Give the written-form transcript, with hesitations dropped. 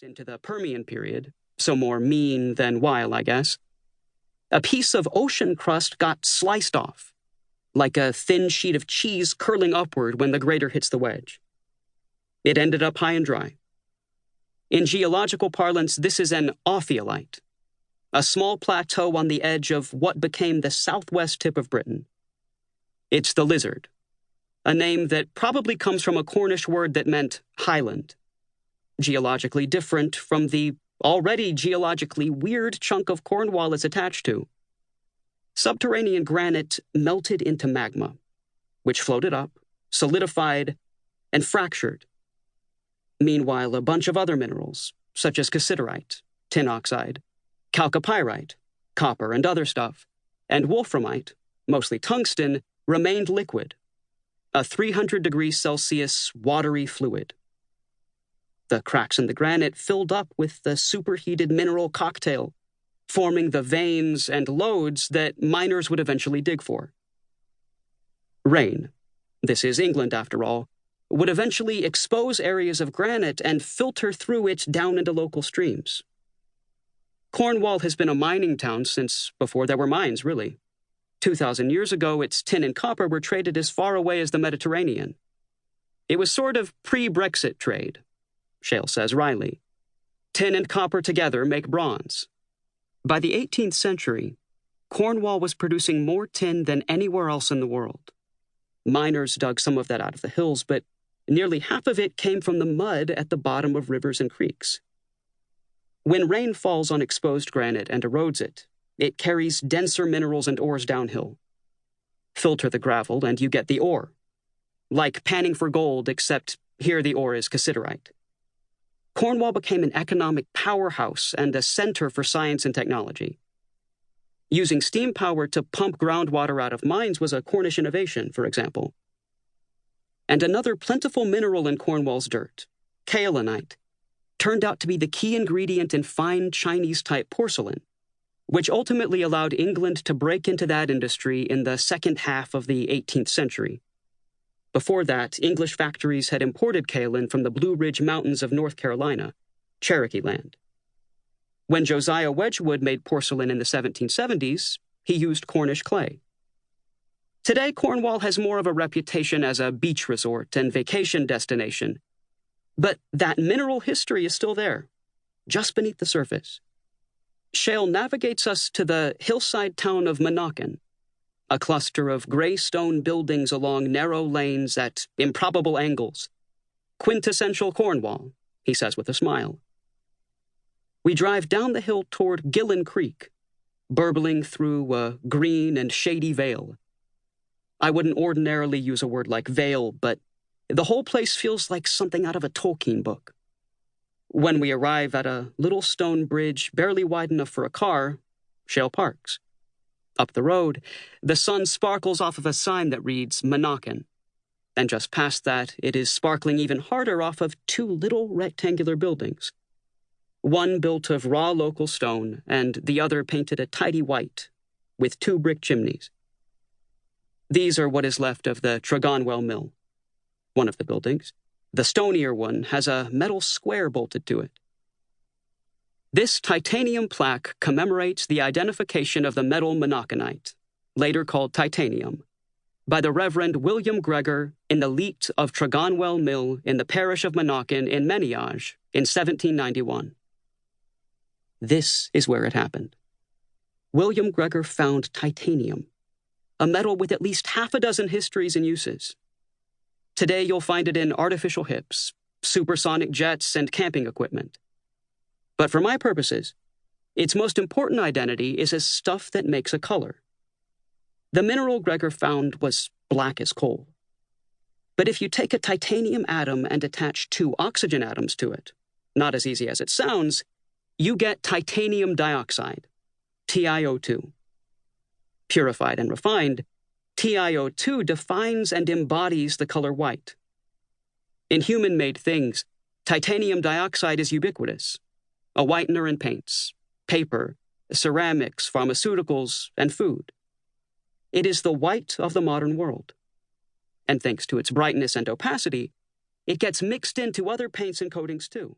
into the Permian period, so more mean than wild, I guess, a piece of ocean crust got sliced off, like a thin sheet of cheese curling upward when the grater hits the wedge. It ended up high and dry. In geological parlance, this is an ophiolite, a small plateau on the edge of what became the southwest tip of Britain. It's the lizard, a name that probably comes from a Cornish word that meant highland, geologically different from the already geologically weird chunk of Cornwall it's attached to. Subterranean granite melted into magma, which floated up, solidified, and fractured. Meanwhile, a bunch of other minerals, such as cassiterite, tin oxide, chalcopyrite, copper and other stuff, and wolframite, mostly tungsten, remained liquid, a 300 degrees Celsius watery fluid. The cracks in the granite filled up with the superheated mineral cocktail, forming the veins and lodes that miners would eventually dig for. Rain, this is England after all, would eventually expose areas of granite and filter through it down into local streams. Cornwall has been a mining town since before there were mines, really. 2,000 years ago, its tin and copper were traded as far away as the Mediterranean. It was sort of pre-Brexit trade, Shale says wryly. Tin and copper together make bronze. By the 18th century, Cornwall was producing more tin than anywhere else in the world. Miners dug some of that out of the hills, but nearly half of it came from the mud at the bottom of rivers and creeks. When rain falls on exposed granite and erodes it, it carries denser minerals and ores downhill. Filter the gravel and you get the ore. Like panning for gold, except here the ore is cassiterite. Cornwall became an economic powerhouse and a center for science and technology. Using steam power to pump groundwater out of mines was a Cornish innovation, for example. And another plentiful mineral in Cornwall's dirt, kaolinite, turned out to be the key ingredient in fine Chinese-type porcelain, which ultimately allowed England to break into that industry in the second half of the 18th century. Before that, English factories had imported kaolin from the Blue Ridge Mountains of North Carolina, Cherokee land. When Josiah Wedgwood made porcelain in the 1770s, he used Cornish clay. Today, Cornwall has more of a reputation as a beach resort and vacation destination, but that mineral history is still there, just beneath the surface. Shale navigates us to the hillside town of Monaghan, a cluster of gray stone buildings along narrow lanes at improbable angles. Quintessential Cornwall, he says with a smile. We drive down the hill toward Gillen Creek, burbling through a green and shady vale. I wouldn't ordinarily use a word like vale, but the whole place feels like something out of a Tolkien book. When we arrive at a little stone bridge barely wide enough for a car, Shale parks. Up the road, the sun sparkles off of a sign that reads Monaghan, and just past that, it is sparkling even harder off of two little rectangular buildings. One built of raw local stone, and the other painted a tidy white, with two brick chimneys. These are what is left of the Tregonwell Mill. One of the buildings, the stonier one, has a metal square bolted to it. This titanium plaque commemorates the identification of the metal monachanite, later called titanium, by the Reverend William Gregor in the leat of Tregonwell Mill in the parish of Monaghan in Menniage in 1791. This is where it happened. William Gregor found titanium, a metal with at least half a dozen histories and uses. Today you'll find it in artificial hips, supersonic jets, and camping equipment. But for my purposes, its most important identity is as stuff that makes a color. The mineral Gregor found was black as coal. But if you take a titanium atom and attach two oxygen atoms to it, not as easy as it sounds, you get titanium dioxide, TiO2. Purified and refined, TiO2 defines and embodies the color white. In human-made things, titanium dioxide is ubiquitous. A whitener in paints, paper, ceramics, pharmaceuticals, and food. It is the white of the modern world. And thanks to its brightness and opacity, it gets mixed into other paints and coatings too.